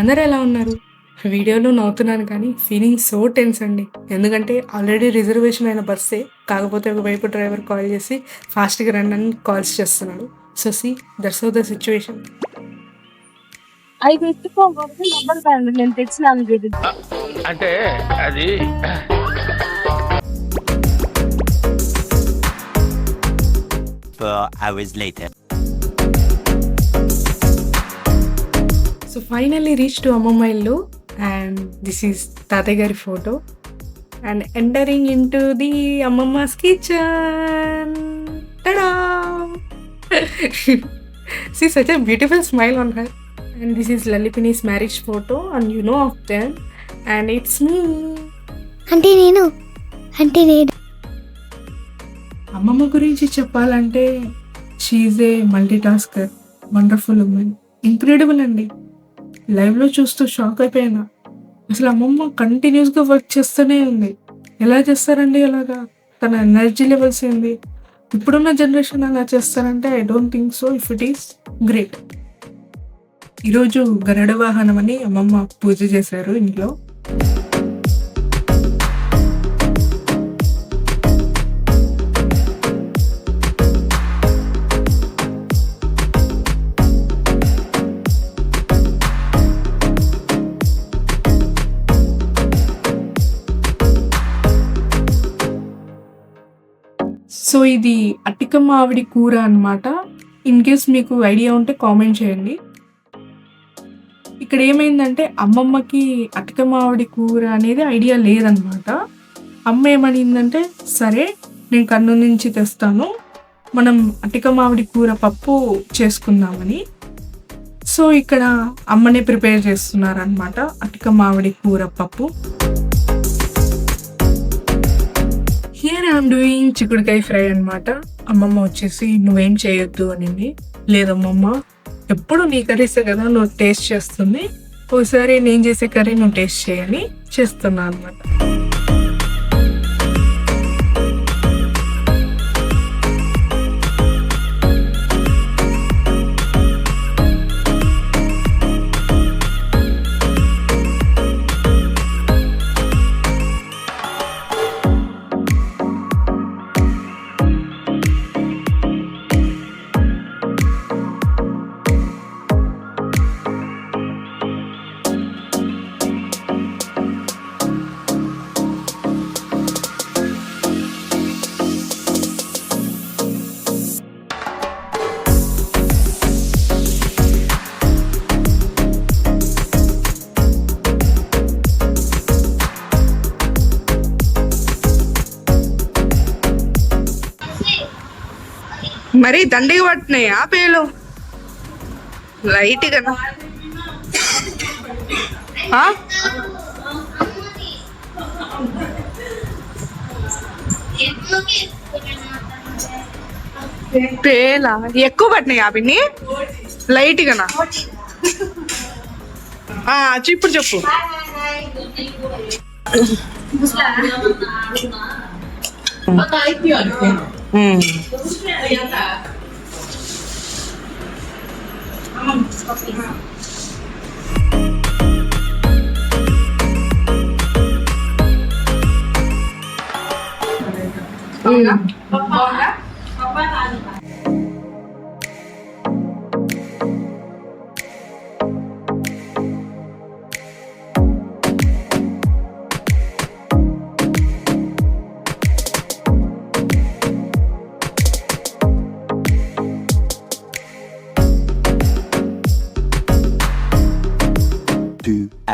అందరూ ఎలా ఉన్నారు? వీడియోలో నవ్వుతున్నాను కానీ ఫీలింగ్ సో టెన్స్ అండి. ఎందుకంటే ఆల్రెడీ రిజర్వేషన్ అయిన బస్సే. కాకపోతే ఒకవైపు డ్రైవర్ కాల్ చేసి ఫాస్ట్‌గా రండి అని కాల్స్ చేస్తున్నాడు. So see that's how the situation. అవి పెట్టుకోకపోతే నెంబర్ కాదు నేను తెచ్చినాను చూడు. అంటే అది 4 hours later. So finally reach to అమ్మమ్మ ఇల్లు అండ్ దిస్ ఈస్ తాతయ్య గారి photo and entering into the అమ్మమ్మస్ kitchen. Ta-da! See such a beautiful smile on her. And this is Lalipini's marriage photo and you know of them and it's me. అంటే నేను అమ్మమ్మ గురించి చెప్పాలంటే she's a multi tasker, wonderful woman, incredible అండి. లైవ్లో చూస్తూ shock అయిపోయాను. అసలు అమ్మమ్మ కంటిన్యూస్గా వర్క్ చేస్తూనే ఉంది. ఎలా చేస్తారండి అలాగా? తన ఎనర్జీ లెవెల్స్ ఏంది? ఇప్పుడున్న జనరేషన్ అలా చేస్తారంటే I don't think so. If it is great. ఈరోజు గరుడ వాహనం అని అమ్మమ్మ పూజ చేశారు ఇంట్లో. సో ఇది అటిక మామిడి కూర అన్నమాట. ఇన్ కేస్ మీకు ఐడియా ఉంటే కామెంట్ చేయండి. ఇక్కడ ఏమైందంటే అమ్మమ్మకి అటిక మామిడి కూర అనేది ఐడియా లేదనమాట. అమ్మ ఏమనిందంటే సరే నేను కర్నూలు నుంచి తెస్తాను, మనం అటిక మామిడి కూర పప్పు చేసుకుందామని. సో ఇక్కడ అమ్మనే ప్రిపేర్ చేస్తున్నారనమాట అటిక మామిడి కూర పప్పు. హియర్ ఐఎమ్ డూయింగ్ చిక్కుడుకాయ ఫ్రై అనమాట. అమ్మమ్మ వచ్చేసి నువ్వేం చేయొద్దు అనింది. లేదమ్మమ్మ, ఎప్పుడు నీ కర్రీసే కదా నువ్వు టేస్ట్ చేస్తుంది, ఒకసారి నేను చేసే కర్రీ నువ్వు టేస్ట్ చేయని చేస్తున్నా అనమాట. మరి దండిగా పట్టినాయి ఆ పేలు లైట్గా. పేలా ఎక్కువ పట్టినాయి ఆ పిన్ని లైట్గా. ఇప్పుడు చెప్పు.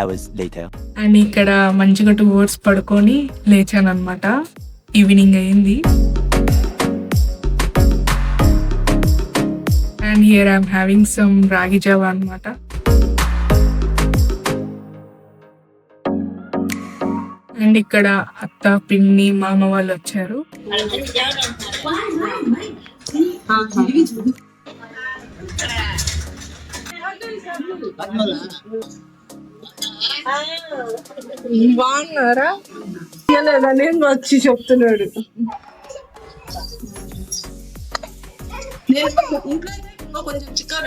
Hours later. అండ్ ఇక్కడ మంచిగా 2 hours పడుకొని లేచాను అనమాట. ఈవినింగ్ అయింది. And here I'm having some రాగి జావా అనమాట. అండ్ ఇక్కడ అత్త, పిన్ని, మామ వాళ్ళు వచ్చారు. బాగున్నారా? నేను వచ్చి చెప్తున్నాడు.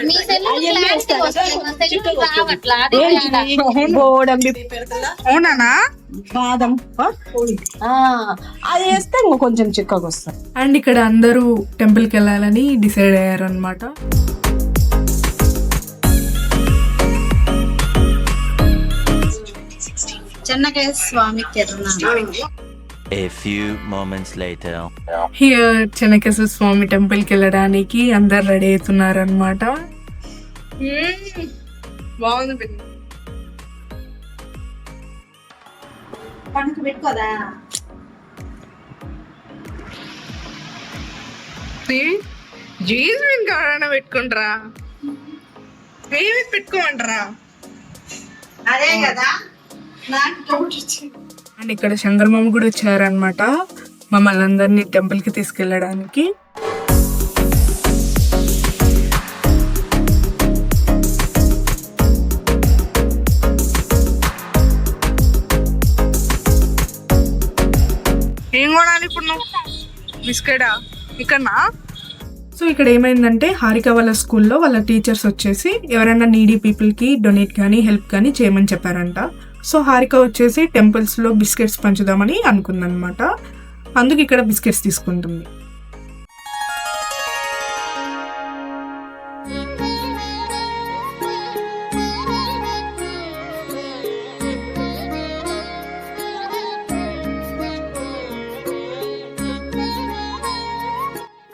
మీ సెల్ క్లారిటీ వస్తుంది మా సెల్ రావట్లా అది తేడా. గోడంబి అవునా బాదం అది వేస్తే ఇంకో కొంచెం చిక్కగా వస్తుంది. అండ్ ఇక్కడ అందరూ టెంపుల్కి వెళ్ళాలని డిసైడ్ అయ్యారనమాట. చెన్నకేశ్వర స్వామి తిరునాళ్ళు. A few moments later. Here Chennakeshwara Swamy టెంపుల్కి వెళ్ళడానికి అందరు రెడీ అవుతున్నారనమాట. బాగుంది. పండుగ పెట్టుకోదా? జీన్స్ ఎవరైనా పెట్టుకుంటారా? పెట్టుకోమంటారా? అదే కదా నాకు డౌట్ వచ్చింది. అండ్ ఇక్కడ చంద్రమామ కూడా వచ్చారనమాట మమ్మల్ని అందరినీ టెంపుల్కి తీసుకెళ్ళడానికి. ఏం కొనాలి ఇప్పుడు నువ్వు? బిస్కెటా ఇక్కడనా? సో ఇక్కడ ఏమైందంటే హారిక వాళ్ళ స్కూల్లో వాళ్ళ టీచర్స్ వచ్చేసి ఎవరైనా నీడీ పీపుల్కి డొనేట్ కానీ హెల్ప్ కానీ చేయమని చెప్పారంట. సో హారిక వచ్చేసి టెంపుల్స్లో బిస్కెట్స్ పంచుదామని అనుకుందనమాట. అందుకు ఇక్కడ బిస్కెట్స్ తీసుకుంటుంది.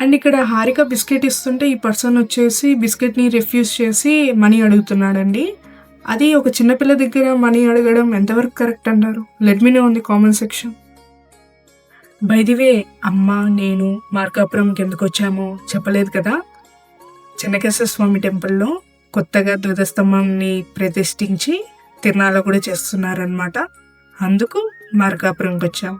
అండ్ ఇక్కడ హారిక బిస్కెట్ ఇస్తుంటే ఈ పర్సన్ వచ్చేసి బిస్కెట్ని రిఫ్యూజ్ చేసి మనీ అడుగుతున్నాడండి. అది ఒక చిన్నపిల్ల దగ్గర మనీ అడగడం ఎంతవరకు కరెక్ట్ అంటారు? Let me know in the comment section. By the way, అమ్మ నేను మార్కాపురంకి ఎందుకు వచ్చామో చెప్పలేదు కదా. చెన్నకేశ్వర స్వామి టెంపుల్లో కొత్తగా ధ్వజస్తంభంని ప్రతిష్ఠించి తిరునాళ్ళ కూడా చేస్తున్నారనమాట. అందుకు మార్కాపురంకి వచ్చాం.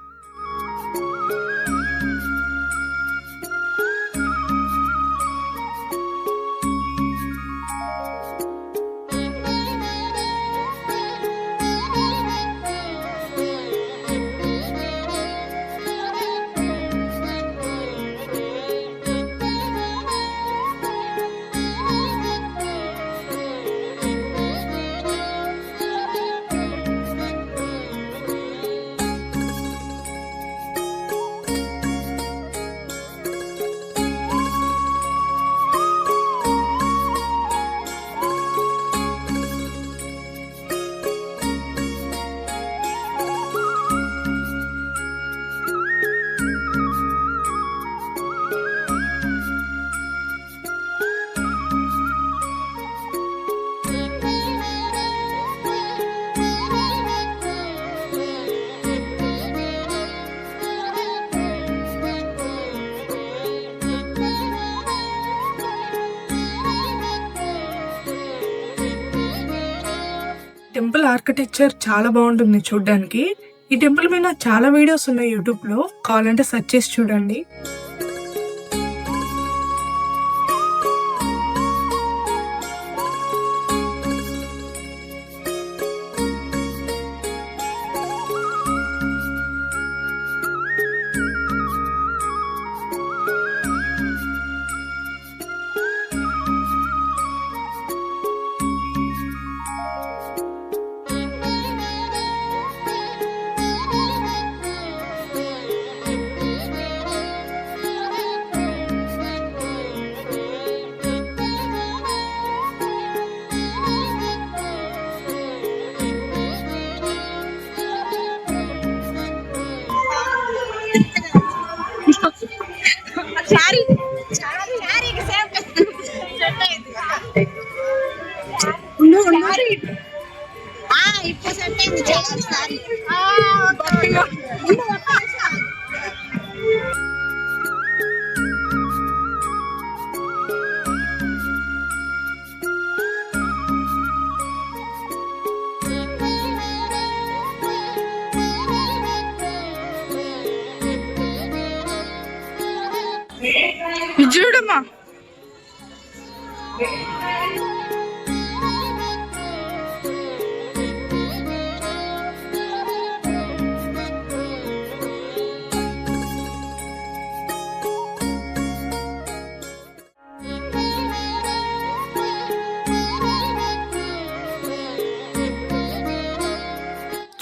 టెంపుల్ ఆర్కిటెక్చర్ చాలా బాగుంటుంది చూడడానికి. ఈ టెంపుల్ మీద చాలా వీడియోస్ ఉన్నాయి యూట్యూబ్లో, కావాలంటే సెర్చ్ చేసి చూడండి. ఇప్పుడు సెట్ అయింది సారీ. చూడమ్మా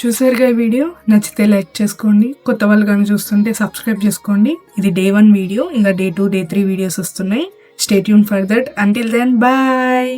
చూసారుగా ఈ వీడియో, నచ్చితే లైక్ చేసుకోండి, కొత్త వాళ్ళు కానీ చూస్తుంటే సబ్స్క్రైబ్ చేసుకోండి. ఇది డే 1 వీడియో, ఇంకా డే 2, డే 3 వీడియోస్ వస్తున్నాయి. Stay tune for that. Until then bye.